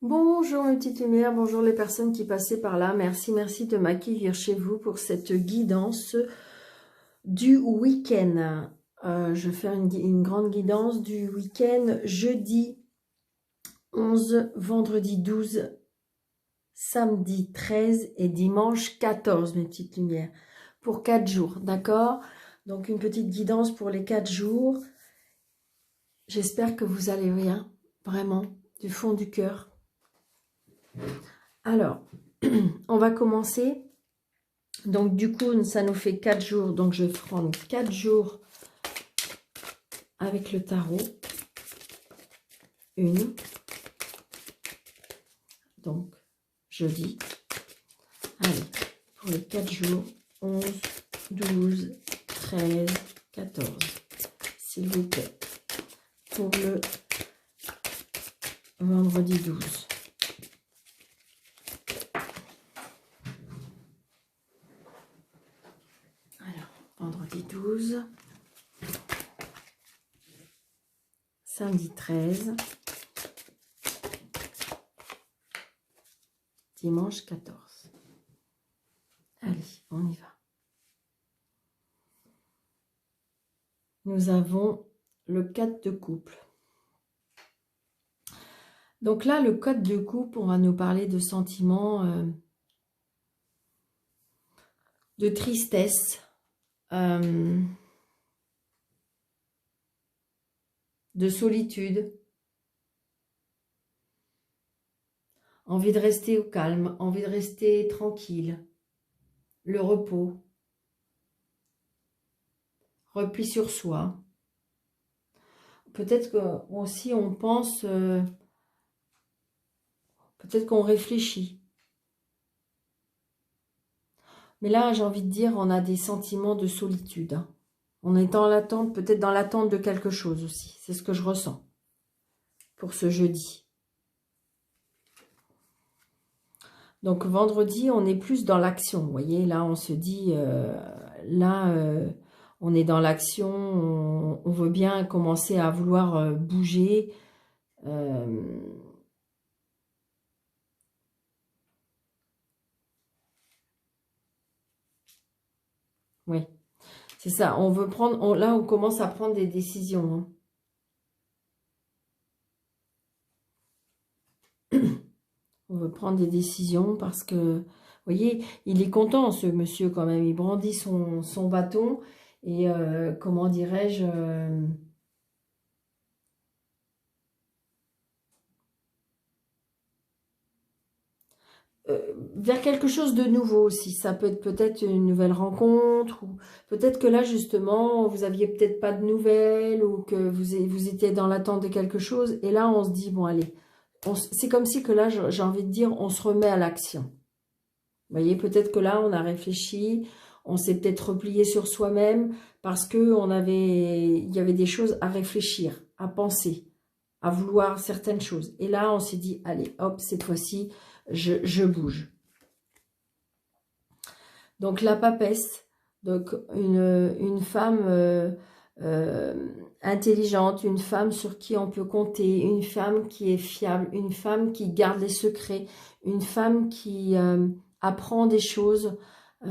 Bonjour mes petites lumières, bonjour les personnes qui passaient par là. Merci de m'accueillir chez vous pour cette guidance du week-end. Je vais faire une grande guidance du week-end jeudi 11, vendredi 12, samedi 13 et dimanche 14, mes petites lumières. Pour 4 jours, d'accord? Donc une petite guidance pour les 4 jours. J'espère que vous allez bien, vraiment, du fond du cœur. Alors, on va commencer. Donc, du coup, ça nous fait 4 jours. Donc, je vais prendre 4 jours avec le tarot. Une. Donc, jeudi. Allez, pour les 4 jours. 11, 12, 13, 14. S'il vous plaît. Pour le vendredi 12. Vendredi 12, samedi 13, dimanche 14. Allez, on y va. Nous avons le 4 de couple. Donc là, le code de couple, on va nous parler de sentiments, de tristesse, de solitude, envie de rester au calme, envie de rester tranquille, le repos, repli sur soi. Peut-être aussi on pense, peut-être qu'on réfléchit. Mais là, j'ai envie de dire, on a des sentiments de solitude. Hein. On est dans l'attente, peut-être dans l'attente de quelque chose aussi. C'est ce que je ressens pour ce jeudi. Donc, vendredi, on est plus dans l'action. Vous voyez, là, on se dit, on est dans l'action. On veut bien commencer à vouloir bouger. Oui, c'est ça. On veut prendre. Là, on commence à prendre des décisions. Hein. On veut prendre des décisions parce que, vous voyez, il est content, ce monsieur, quand même. Il brandit son bâton et, comment dirais-je, vers quelque chose de nouveau aussi. Ça peut être peut-être une nouvelle rencontre ou peut-être que là, justement, vous aviez peut-être pas de nouvelles ou que vous étiez dans l'attente de quelque chose. Et là, on se dit, bon, allez, c'est comme si que là, j'ai envie de dire, on se remet à l'action. Vous voyez, peut-être que là, on a réfléchi, on s'est peut-être replié sur soi-même parce qu'il y avait des choses à réfléchir, à penser, à vouloir certaines choses. Et là, on s'est dit, allez, hop, cette fois-ci, je bouge. Donc, la papesse, donc une femme intelligente, une femme sur qui on peut compter, une femme qui est fiable, une femme qui garde les secrets, une femme qui apprend des choses. Et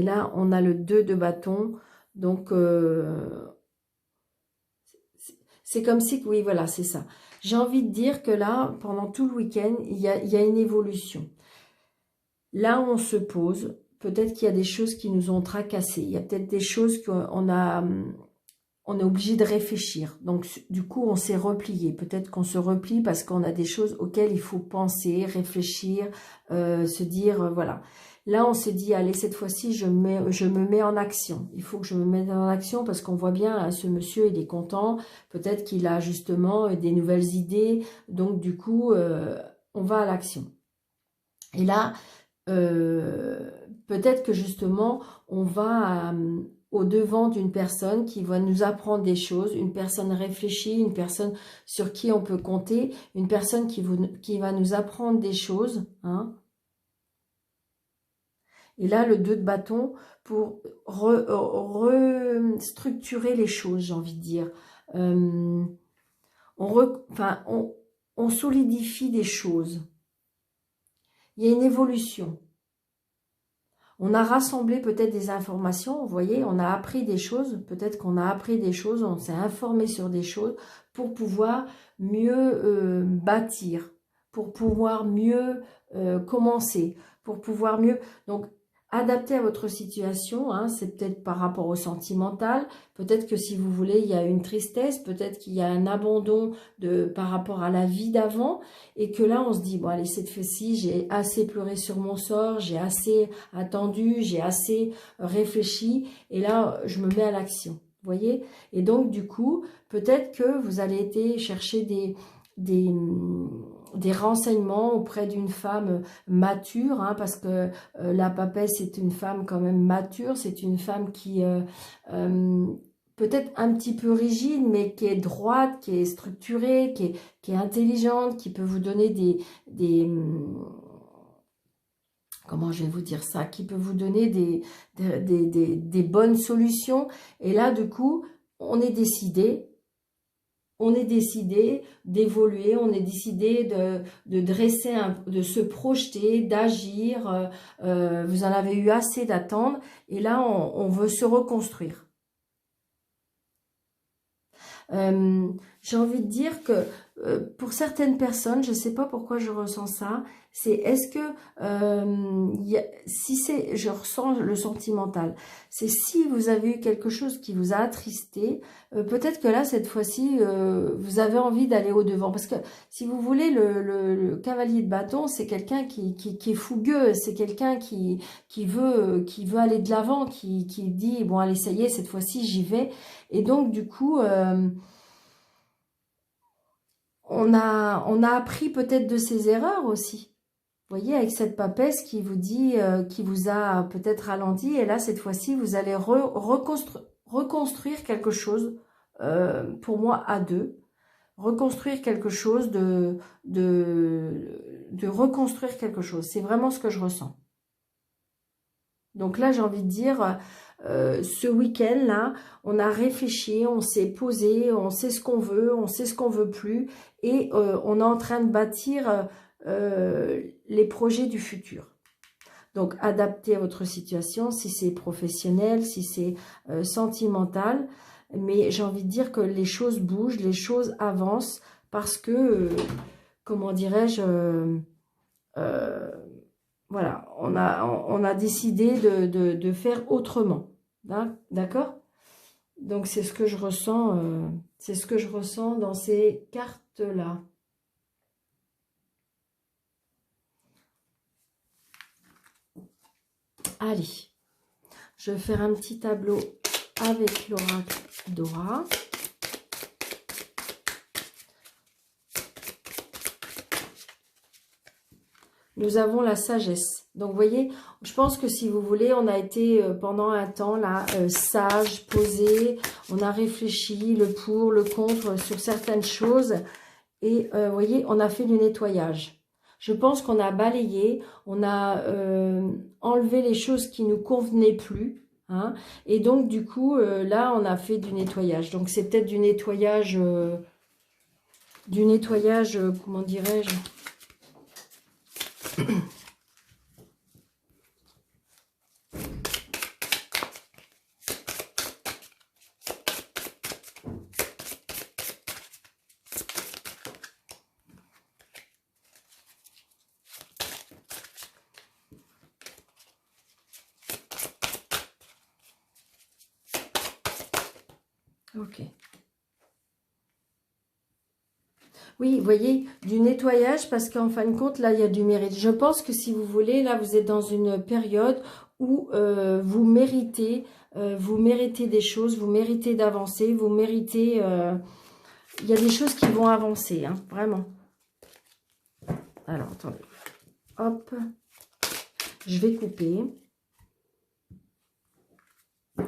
là, on a le 2 de bâton. Donc, c'est comme si, oui, voilà, c'est ça. J'ai envie de dire que là, pendant tout le week-end, il y a une évolution. Là, on se pose. Peut-être qu'il y a des choses qui nous ont tracassés. Il y a peut-être des choses qu'on on est obligé de réfléchir. Donc, du coup, on s'est replié. Peut-être qu'on se replie parce qu'on a des choses auxquelles il faut penser, réfléchir, se dire, voilà. Là, on s'est dit, allez, cette fois-ci, je me mets en action. Il faut que je me mette en action parce qu'on voit bien, hein, ce monsieur, il est content. Peut-être qu'il a justement des nouvelles idées. Donc, du coup, on va à l'action. Et là, peut-être que justement, on va au devant d'une personne qui va nous apprendre des choses, une personne réfléchie, une personne sur qui on peut compter, une personne qui va nous apprendre des choses. Hein. Et là, le 2 de bâton pour restructurer les choses, j'ai envie de dire. enfin, on solidifie des choses. Il y a une évolution. On a rassemblé peut-être des informations, vous voyez, on a appris des choses, peut-être qu'on a appris des choses, on s'est informé sur des choses pour pouvoir mieux bâtir, pour pouvoir mieux commencer, pour pouvoir mieux... Donc, adapter à votre situation, hein, c'est peut-être par rapport au sentimental, peut-être que si vous voulez, il y a une tristesse, peut-être qu'il y a un abandon par rapport à la vie d'avant, et que là, on se dit, bon, allez, cette fois-ci, j'ai assez pleuré sur mon sort, j'ai assez attendu, j'ai assez réfléchi, et là, je me mets à l'action, vous voyez? Et donc, du coup, peut-être que vous allez été chercher des renseignements auprès d'une femme mature, hein, parce que la papesse est une femme quand même mature, c'est une femme qui peut-être un petit peu rigide, mais qui est droite, qui est structurée, qui est intelligente, qui peut vous donner comment je vais vous dire ça, qui peut vous donner des bonnes solutions. Et là, du coup, on est décidé d'évoluer, on est décidé de dresser, de se projeter, d'agir. Vous en avez eu assez d'attendre et là, on veut se reconstruire. J'ai envie de dire que pour certaines personnes, je ne sais pas pourquoi je ressens ça, c'est est-ce que, si c'est, je ressens le sentimental, c'est si vous avez eu quelque chose qui vous a attristé, peut-être que là, cette fois-ci, vous avez envie d'aller au-devant. Parce que, si vous voulez, le cavalier de bâton, c'est quelqu'un qui est fougueux, c'est quelqu'un qui veut aller de l'avant, qui dit, bon, allez, ça y est, cette fois-ci, j'y vais. Et donc, du coup... on a appris peut-être de ses erreurs aussi. Vous voyez, avec cette papesse qui vous dit, qui vous a peut-être ralenti, et là, cette fois-ci, vous allez reconstruire quelque chose, pour moi, à deux. Reconstruire quelque chose, de reconstruire quelque chose. C'est vraiment ce que je ressens. Donc là, j'ai envie de dire, ce week-end-là, on a réfléchi, on s'est posé, on sait ce qu'on veut, on sait ce qu'on veut plus, et on est en train de bâtir les projets du futur. Donc, adaptez à votre situation, si c'est professionnel, si c'est sentimental, mais j'ai envie de dire que les choses bougent, les choses avancent, parce que, comment dirais-je, voilà, on a décidé de faire autrement. D'accord? Donc, c'est ce que je ressens, dans ces cartes-là. Allez, je vais faire un petit tableau avec l'oracle Dora. Nous avons la sagesse. Donc, vous voyez, je pense que si vous voulez, on a été pendant un temps là, sage, posé. On a réfléchi le pour, le contre sur certaines choses. Et vous voyez, on a fait du nettoyage. Je pense qu'on a balayé, on a enlevé les choses qui ne nous convenaient plus. Hein, et donc, du coup, là, on a fait du nettoyage. Donc, c'est peut-être du nettoyage, comment dirais-je? Ok. Oui, vous voyez, du nettoyage parce qu'en fin de compte, là, il y a du mérite. Je pense que si vous voulez, là, vous êtes dans une période où vous méritez des choses, vous méritez d'avancer, vous méritez... il y a des choses qui vont avancer, hein, vraiment. Alors, attendez. Hop. Je vais couper.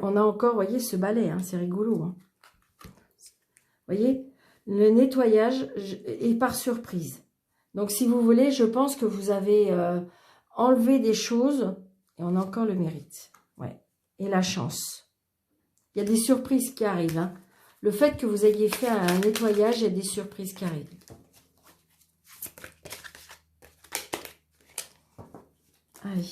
On a encore, vous voyez, ce balai, hein, c'est rigolo. Hein. Vous voyez, le nettoyage est par surprise. Donc, si vous voulez, je pense que vous avez enlevé des choses et on a encore le mérite. Ouais. Et la chance. Il y a des surprises qui arrivent. Hein. Le fait que vous ayez fait un nettoyage, il y a des surprises qui arrivent. Allez.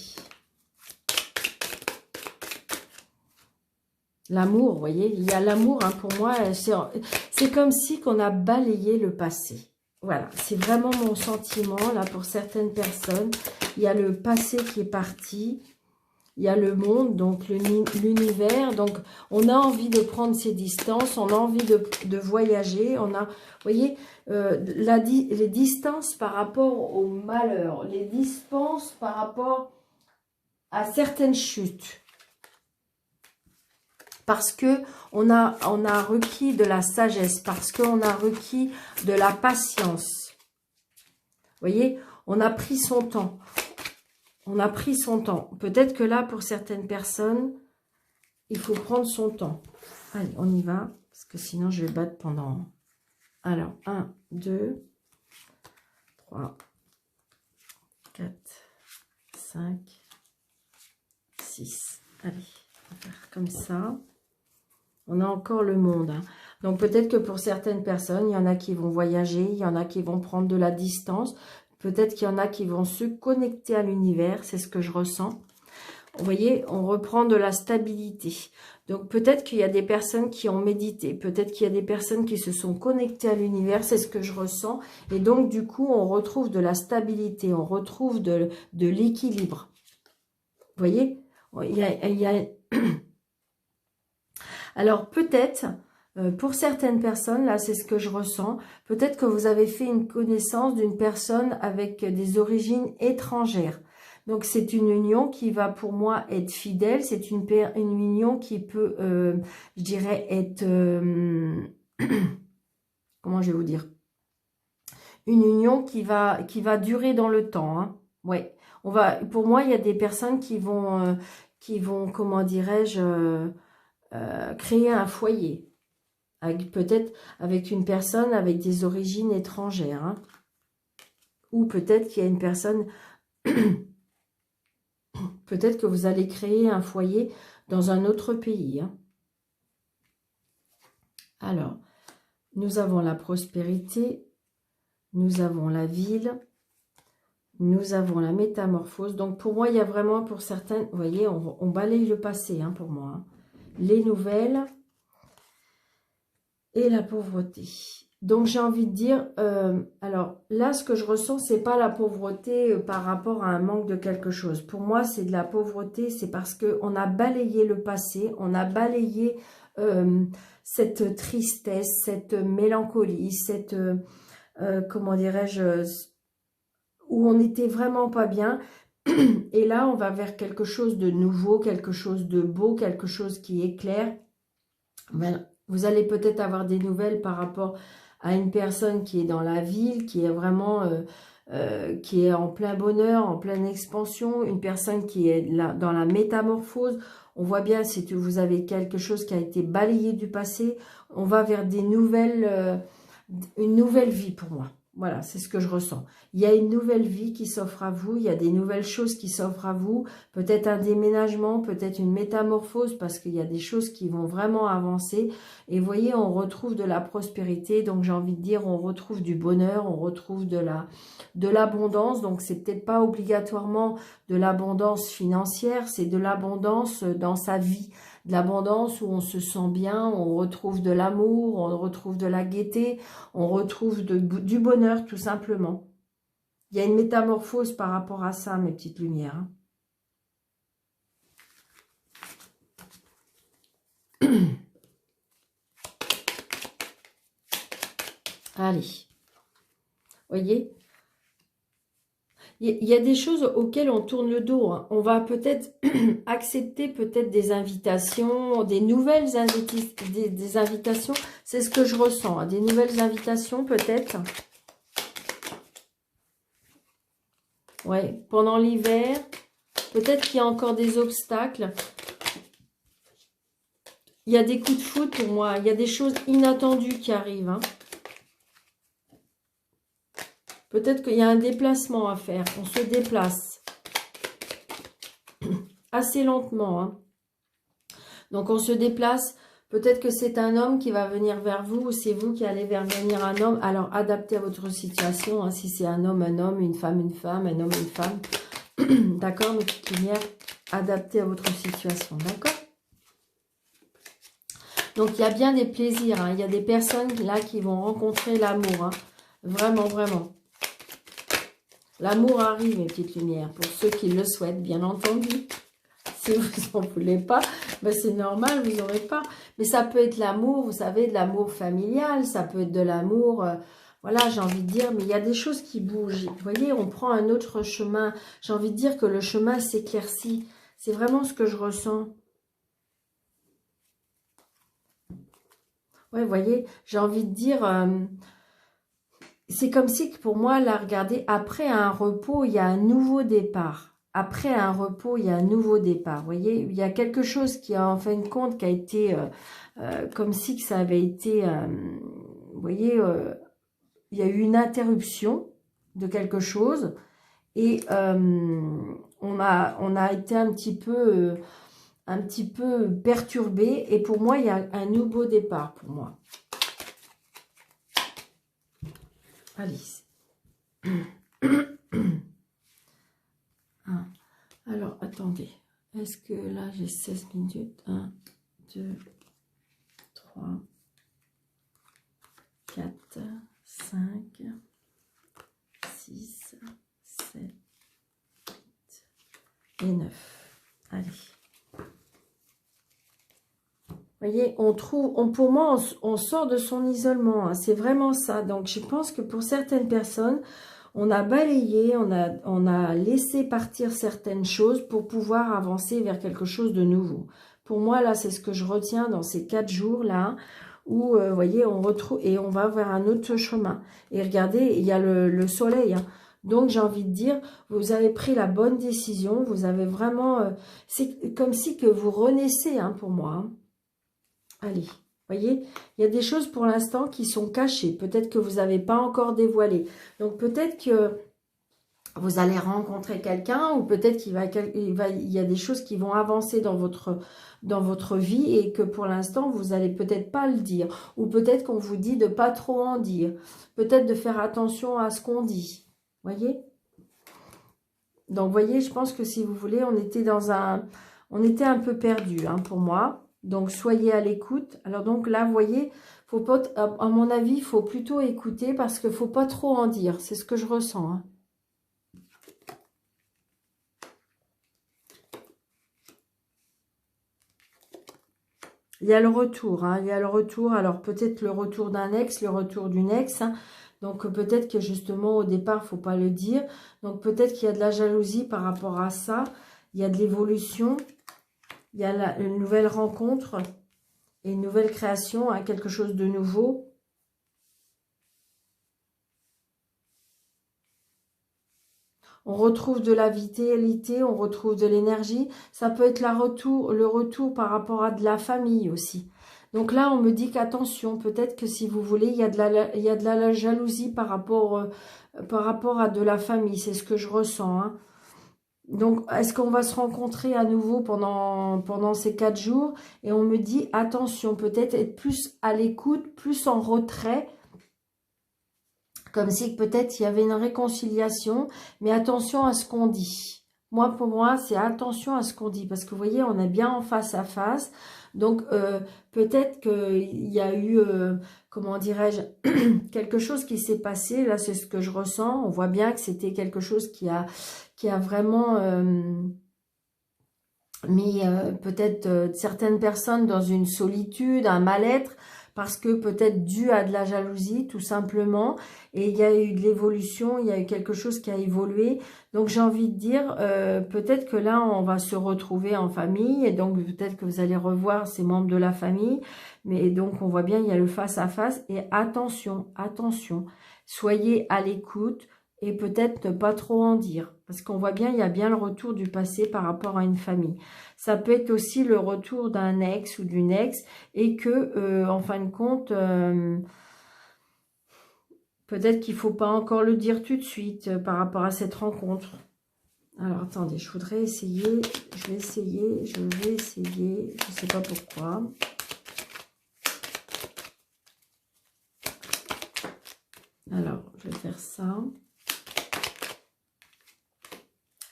L'amour, vous voyez, il y a l'amour, hein, pour moi, c'est comme si qu'on a balayé le passé. Voilà, c'est vraiment mon sentiment, là, pour certaines personnes. Il y a le passé qui est parti, il y a le monde, donc l'univers. Donc, on a envie de prendre ses distances, on a envie de voyager. On a, vous voyez, les distances par rapport au malheur, les distances par rapport à certaines chutes. Parce que on a requis de la sagesse, parce qu'on a requis de la patience. Vous voyez, on a pris son temps. On a pris son temps. Peut-être que là, pour certaines personnes, il faut prendre son temps. Allez, on y va, parce que sinon, je vais battre pendant... Alors, 1, 2, 3, 4, 5, 6. Allez, on va faire comme ça. On a encore le monde. Hein. Donc, peut-être que pour certaines personnes, il y en a qui vont voyager, il y en a qui vont prendre de la distance. Peut-être qu'il y en a qui vont se connecter à l'univers. C'est ce que je ressens. Vous voyez, on reprend de la stabilité. Donc, peut-être qu'il y a des personnes qui ont médité. Peut-être qu'il y a des personnes qui se sont connectées à l'univers. C'est ce que je ressens. Et donc, du coup, on retrouve de la stabilité. On retrouve de l'équilibre. Vous voyez, il y a... Alors, peut-être, pour certaines personnes, là, c'est ce que je ressens, peut-être que vous avez fait une connaissance d'une personne avec des origines étrangères. Donc, c'est une union qui va, pour moi, être fidèle. C'est une union qui peut, je dirais, être... comment je vais vous dire? Une union qui va durer dans le temps. Hein. Ouais. Pour moi, il y a des personnes qui vont comment dirais-je... créer un foyer, peut-être avec une personne avec des origines étrangères, hein. Ou peut-être qu'il y a une personne, peut-être que vous allez créer un foyer dans un autre pays. Hein. Alors, nous avons la prospérité, nous avons la ville, nous avons la métamorphose. Donc pour moi, il y a vraiment pour certains, vous voyez, on balaye le passé, hein, pour moi. Hein. Les nouvelles et la pauvreté. Donc j'ai envie de dire, alors là ce que je ressens, c'est pas la pauvreté par rapport à un manque de quelque chose. Pour moi c'est de la pauvreté, c'est parce qu'on a balayé le passé, on a balayé cette tristesse, cette mélancolie, cette, comment dirais-je, où on n'était vraiment pas bien. Et là on va vers quelque chose de nouveau, quelque chose de beau, quelque chose qui éclaire. Ben, vous allez peut-être avoir des nouvelles par rapport à une personne qui est dans la ville, qui est vraiment, qui est en plein bonheur, en pleine expansion, une personne qui est là, dans la métamorphose. On voit bien si vous avez quelque chose qui a été balayé du passé, on va vers des nouvelles, une nouvelle vie pour moi. Voilà, c'est ce que je ressens. Il y a une nouvelle vie qui s'offre à vous, il y a des nouvelles choses qui s'offrent à vous, peut-être un déménagement, peut-être une métamorphose, parce qu'il y a des choses qui vont vraiment avancer. Et vous voyez, on retrouve de la prospérité, donc j'ai envie de dire, on retrouve du bonheur, on retrouve de l'abondance. Donc c'est peut-être pas obligatoirement de l'abondance financière, c'est de l'abondance dans sa vie. De l'abondance où on se sent bien, on retrouve de l'amour, on retrouve de la gaieté, on retrouve du bonheur tout simplement. Il y a une métamorphose par rapport à ça, mes petites lumières. Allez, voyez, il y a des choses auxquelles on tourne le dos. Hein. On va peut-être accepter peut-être des invitations, des nouvelles des invitations. C'est ce que je ressens. Hein. Des nouvelles invitations peut-être. Ouais, pendant l'hiver. Peut-être qu'il y a encore des obstacles. Il y a des coups de foudre pour moi. Il y a des choses inattendues qui arrivent. Hein. Peut-être qu'il y a un déplacement à faire. On se déplace. Assez lentement. Hein. Donc, on se déplace Peut-être que c'est un homme qui va venir vers vous ou c'est vous qui allez venir un homme. Alors, adaptez à votre situation. Hein, si c'est un homme, un homme, une femme, un homme, une femme. D'accord, mes petites lumières, adaptez à votre situation. D'accord. Donc, il y a bien des plaisirs. Hein, il y a des personnes là qui vont rencontrer l'amour. Hein, vraiment, vraiment. L'amour arrive, mes petites lumières, pour ceux qui le souhaitent, bien entendu. Si vous n'en voulez pas, ben c'est normal, vous n'aurez pas. Mais ça peut être l'amour, vous savez, de l'amour familial, ça peut être de l'amour, voilà, j'ai envie de dire, mais il y a des choses qui bougent. Vous voyez, on prend un autre chemin. J'ai envie de dire que le chemin s'éclaircit. C'est vraiment ce que je ressens. Ouais, vous voyez, j'ai envie de dire... c'est comme si, pour moi, là, regardez, après un repos, il y a un nouveau départ. Après un repos, il y a un nouveau départ. Vous voyez, il y a quelque chose qui, en fin de compte, qui a été comme si que ça avait été, vous voyez, il y a eu une interruption de quelque chose et on a été un petit peu perturbé. Et pour moi, il y a un nouveau départ pour moi. Alice. Alors, attendez. Est-ce que là, j'ai 16 minutes? 1, 2, 3, 4, 5, 6, 7, 8 et 9. Allez. Vous voyez, pour moi, on sort de son isolement. Hein, c'est vraiment ça. Donc, je pense que pour certaines personnes... on a balayé, on a laissé partir certaines choses pour pouvoir avancer vers quelque chose de nouveau. Pour moi, là, c'est ce que je retiens dans ces 4 jours-là, où, vous voyez, on retrouve, et on va vers un autre chemin. Et regardez, il y a le soleil. Hein. Donc, j'ai envie de dire, vous avez pris la bonne décision, vous avez vraiment... c'est comme si que vous renaissez, hein, pour moi. Hein. Allez. Vous voyez, il y a des choses pour l'instant qui sont cachées. Peut-être que vous n'avez pas encore dévoilé. Donc, peut-être que vous allez rencontrer quelqu'un ou peut-être qu'il il y a des choses qui vont avancer dans votre vie et que pour l'instant, vous n'allez peut-être pas le dire. Ou peut-être qu'on vous dit de pas trop en dire. Peut-être de faire attention à ce qu'on dit. Vous voyez? Donc, vous voyez, je pense que si vous voulez, on était un peu perdu, hein, pour moi. Donc, soyez à l'écoute. Alors, donc là, vous voyez, faut pas, à mon avis, il faut plutôt écouter parce qu'il ne faut pas trop en dire. C'est ce que je ressens. Hein. Il y a le retour. Hein, il y a le retour. Alors, peut-être le retour d'un ex, le retour d'une ex. Hein. Donc, peut-être que justement, au départ, il ne faut pas le dire. Donc, peut-être qu'il y a de la jalousie par rapport à ça. Il y a de l'évolution. Il y a une nouvelle rencontre. Et une nouvelle création, hein, quelque chose de nouveau. On retrouve de la vitalité, on retrouve de l'énergie. Ça peut être le retour par rapport à de la famille aussi. Donc là, on me dit qu'attention, peut-être que si vous voulez, il y a de la jalousie par rapport à de la famille. C'est ce que je ressens. Hein. Donc, est-ce qu'on va se rencontrer à nouveau pendant ces 4 jours? Et on me dit, attention, peut-être être plus à l'écoute, plus en retrait, comme si peut-être il y avait une réconciliation, mais attention à ce qu'on dit. Moi, pour moi, c'est attention à ce qu'on dit, parce que vous voyez, on est bien en face à face, donc peut-être qu'il y a eu, comment dirais-je, quelque chose qui s'est passé, là c'est ce que je ressens, on voit bien que c'était quelque chose qui a vraiment mis peut-être certaines personnes dans une solitude, un mal-être, parce que peut-être dû à de la jalousie, tout simplement, et il y a eu de l'évolution, il y a eu quelque chose qui a évolué, donc j'ai envie de dire, peut-être que là, on va se retrouver en famille, et donc peut-être que vous allez revoir ces membres de la famille, mais donc on voit bien, il y a le face-à-face, et attention, attention, soyez à l'écoute, et peut-être ne pas trop en dire, parce qu'on voit bien, il y a bien le retour du passé par rapport à une famille. Ça peut être aussi le retour d'un ex ou d'une ex, et que, en fin de compte, peut-être qu'il ne faut pas encore le dire tout de suite par rapport à cette rencontre. Alors, attendez, je voudrais essayer, je vais essayer, je ne sais pas pourquoi. Alors, je vais faire ça.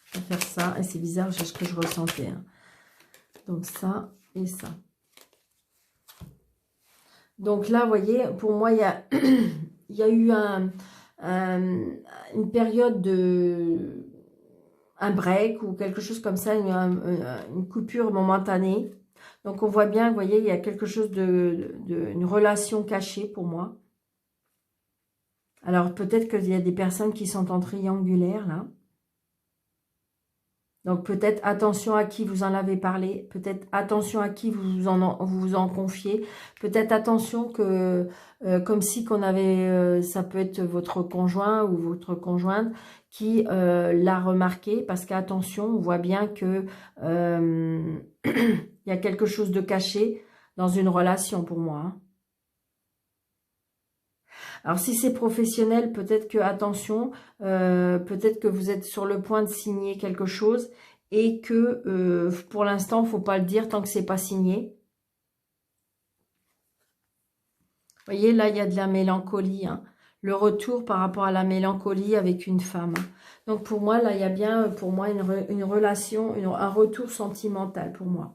Je vais faire ça. Et c'est bizarre, c'est ce que je ressentais. Hein. Donc ça et ça. Donc là, vous voyez, pour moi, il y a, il y a eu une période de... un break ou quelque chose comme ça, une coupure momentanée. Donc on voit bien, vous voyez, il y a quelque chose une relation cachée pour moi. Alors peut-être qu'il y a des personnes qui sont en triangulaire là. Donc peut-être attention à qui vous en avez parlé, peut-être attention à qui vous en confiez, peut-être attention que, comme si qu'on avait, ça peut être votre conjoint ou votre conjointe qui l'a remarqué, parce qu'attention, on voit bien que il y a quelque chose de caché dans une relation pour moi. Hein. Alors si c'est professionnel, peut-être que, attention, peut-être que vous êtes sur le point de signer quelque chose et que pour l'instant, il ne faut pas le dire tant que c'est pas signé. Vous voyez, là, il y a de la mélancolie. Hein. Le retour par rapport à la mélancolie avec une femme. Donc pour moi, là, il y a bien pour moi une relation, un retour sentimental pour moi.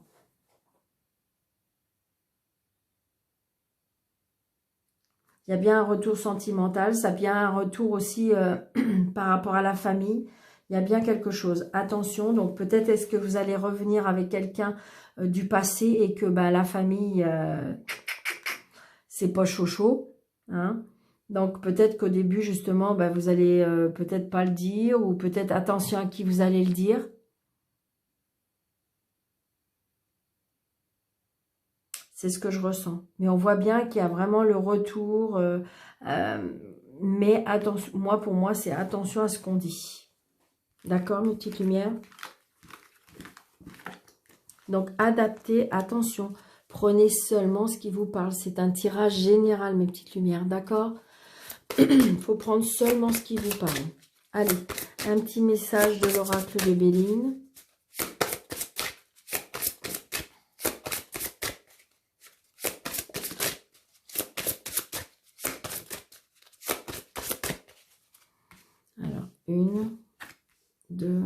Il y a bien un retour sentimental, ça a bien un retour aussi par rapport à la famille. Il y a bien quelque chose. Attention, donc peut-être est-ce que vous allez revenir avec quelqu'un du passé et que bah, la famille, c'est pas chaud. Hein. Donc peut-être qu'au début, justement, bah, vous allez peut-être pas le dire ou peut-être attention à qui vous allez le dire. C'est ce que je ressens. Mais on voit bien qu'il y a vraiment le retour. Mais attention, pour moi, c'est attention à ce qu'on dit. D'accord, mes petites lumières? Donc, adaptez, attention. Prenez seulement ce qui vous parle. C'est un tirage général, mes petites lumières. D'accord? Il faut prendre seulement ce qui vous parle. Allez, un petit message de l'oracle de Béline. Alors, 1, 2,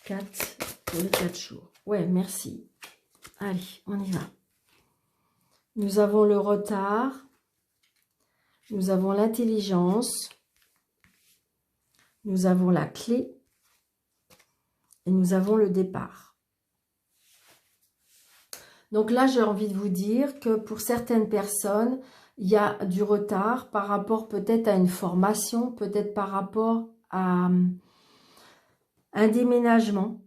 4 pour les 4 jours. Ouais, merci. Allez, on y va. Nous avons le retard. Nous avons l'intelligence. Nous avons la clé. Et nous avons le départ. Donc là, j'ai envie de vous dire que pour certaines personnes, il y a du retard par rapport peut-être à une formation, peut-être par rapport à un déménagement.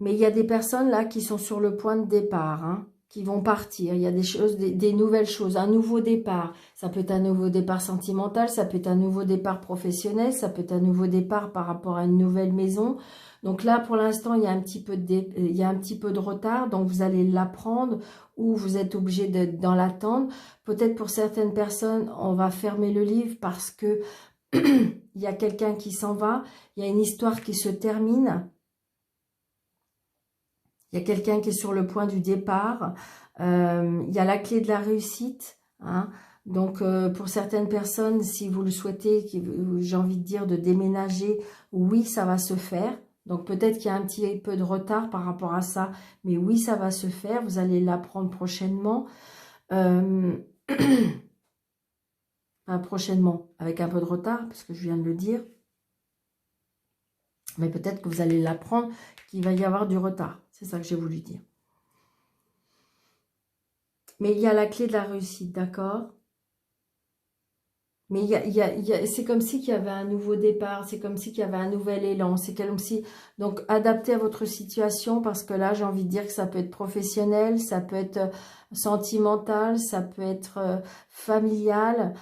Mais il y a des personnes là qui sont sur le point de départ, hein, qui vont partir. Il y a des choses, des nouvelles choses, un nouveau départ. Ça peut être un nouveau départ sentimental, ça peut être un nouveau départ professionnel, ça peut être un nouveau départ par rapport à une nouvelle maison. Donc là, pour l'instant, il y a un petit peu de retard, donc vous allez l'apprendre ou vous êtes obligé d'être dans l'attente. Peut-être pour certaines personnes, on va fermer le livre parce que il y a quelqu'un qui s'en va, il y a une histoire qui se termine. Il y a quelqu'un qui est sur le point du départ. Il y a la clé de la réussite. Hein. Donc, pour certaines personnes, si vous le souhaitez, j'ai envie de dire de déménager, oui, ça va se faire. Donc, peut-être qu'il y a un petit peu de retard par rapport à ça. Mais oui, ça va se faire. Vous allez l'apprendre prochainement. Prochainement, avec un peu de retard, parce que je viens de le dire. Mais peut-être que vous allez l'apprendre, qu'il va y avoir du retard. C'est ça que j'ai voulu dire. Mais il y a la clé de la réussite, d'accord? Mais c'est comme si qu'il y avait un nouveau départ, c'est comme si qu'il y avait un nouvel élan, c'est comme si... Donc, adaptez à votre situation, parce que là, j'ai envie de dire que ça peut être professionnel, ça peut être sentimental, ça peut être familial,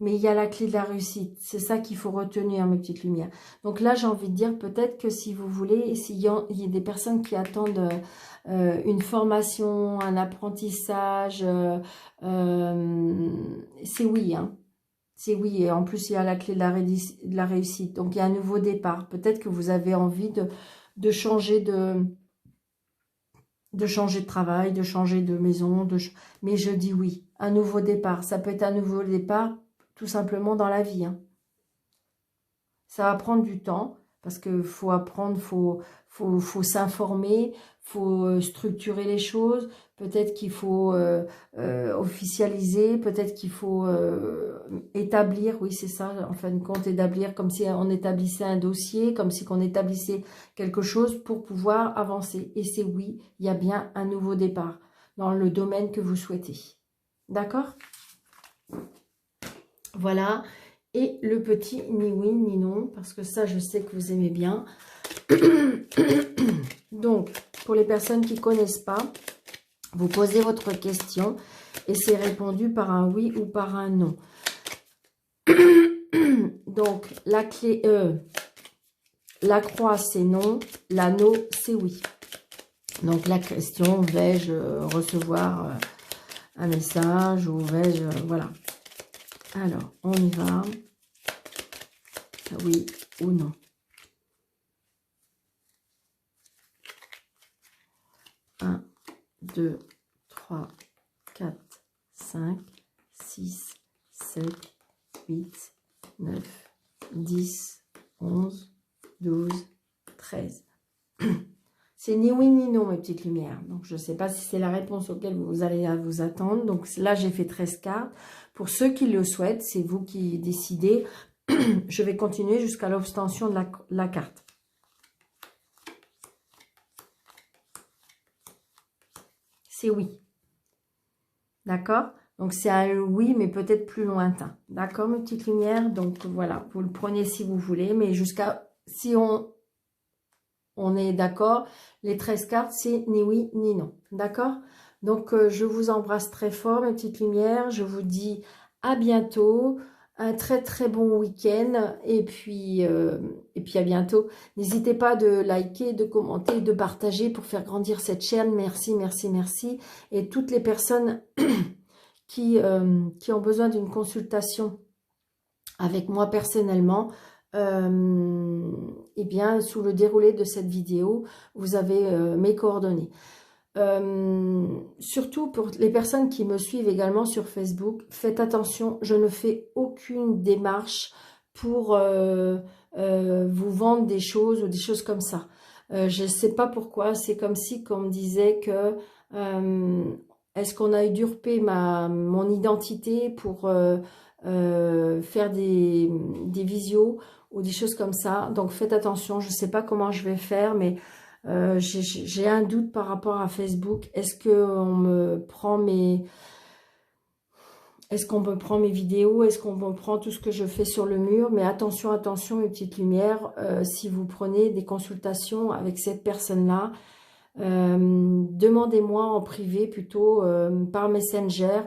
mais il y a la clé de la réussite. C'est ça qu'il faut retenir, mes petites lumières. Donc là, j'ai envie de dire peut-être que si vous voulez, s'il y a des personnes qui attendent une formation, un apprentissage, c'est oui. Hein. C'est oui. Et en plus, il y a la clé de la réussite. Donc, il y a un nouveau départ. Peut-être que vous avez envie de changer de changer de travail, de changer de maison, mais je dis oui, un nouveau départ. Ça peut être un nouveau départ tout simplement dans la vie, hein. Ça va prendre du temps parce qu'il faut apprendre, faut s'informer, faut structurer les choses. Peut-être qu'il faut officialiser, peut-être qu'il faut établir, oui c'est ça, en fin de compte, établir comme si on établissait un dossier, comme si on établissait quelque chose pour pouvoir avancer. Et c'est oui, il y a bien un nouveau départ dans le domaine que vous souhaitez. D'accord ? Voilà. Et le petit ni oui ni non, parce que ça, je sais que vous aimez bien. Donc, pour les personnes qui ne connaissent pas, vous posez votre question et c'est répondu par un oui ou par un non. Donc, la clé la croix, c'est non. L'anneau, c'est oui. Donc, la question, vais-je recevoir un message ou vais-je... voilà. Alors, on y va. Oui ou non. Un, 2, 3, 4, 5, 6, 7, 8, 9, 10, 11, 12, 13. C'est ni oui ni non, mes petites lumières. Donc, je ne sais pas si c'est la réponse auquel vous allez vous attendre. Donc, là, j'ai fait 13 cartes. Pour ceux qui le souhaitent, c'est vous qui décidez. Je vais continuer jusqu'à l'obtention de la carte. C'est oui. D'accord? Donc, c'est un oui, mais peut-être plus lointain. D'accord, mes petites lumières? Donc, voilà. Vous le prenez si vous voulez. Mais jusqu'à... Si on est d'accord, les 13 cartes, c'est ni oui, ni non. D'accord? Donc, je vous embrasse très fort, mes petites lumières. Je vous dis à bientôt. Un très très bon week-end et puis à bientôt. N'hésitez pas de liker, de commenter, de partager pour faire grandir cette chaîne. Merci, merci, merci. Et toutes les personnes qui ont besoin d'une consultation avec moi personnellement, eh bien, sous le déroulé de cette vidéo, vous avez mes coordonnées. Surtout pour les personnes qui me suivent également sur Facebook, faites attention, je ne fais aucune démarche pour vous vendre des choses ou des choses comme ça. Je ne sais pas pourquoi, c'est comme si on me disait que est-ce qu'on a usurpé mon identité pour faire des visios ou des choses comme ça. Donc faites attention, je ne sais pas comment je vais faire, mais j'ai un doute par rapport à Facebook. Est-ce qu'on me prend mes vidéos? Est-ce qu'on me prend tout ce que je fais sur le mur? Mais attention, attention, mes petites lumières, si vous prenez des consultations avec cette personne-là, demandez-moi en privé plutôt, par Messenger,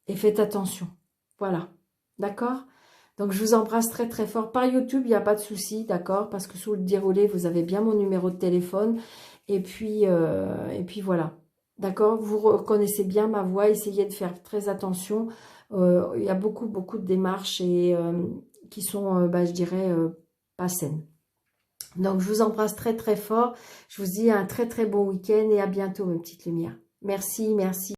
et faites attention. Voilà, d'accord? Donc, je vous embrasse très, très fort. Par YouTube, il n'y a pas de souci, d'accord? Parce que sous le déroulé, vous avez bien mon numéro de téléphone. Et puis voilà. D'accord? Vous reconnaissez bien ma voix. Essayez de faire très attention. Il y a beaucoup, beaucoup de démarches et, qui sont, je dirais, pas saines. Donc, je vous embrasse très, très fort. Je vous dis un très, très bon week-end et à bientôt, mes petites lumières. Merci, merci.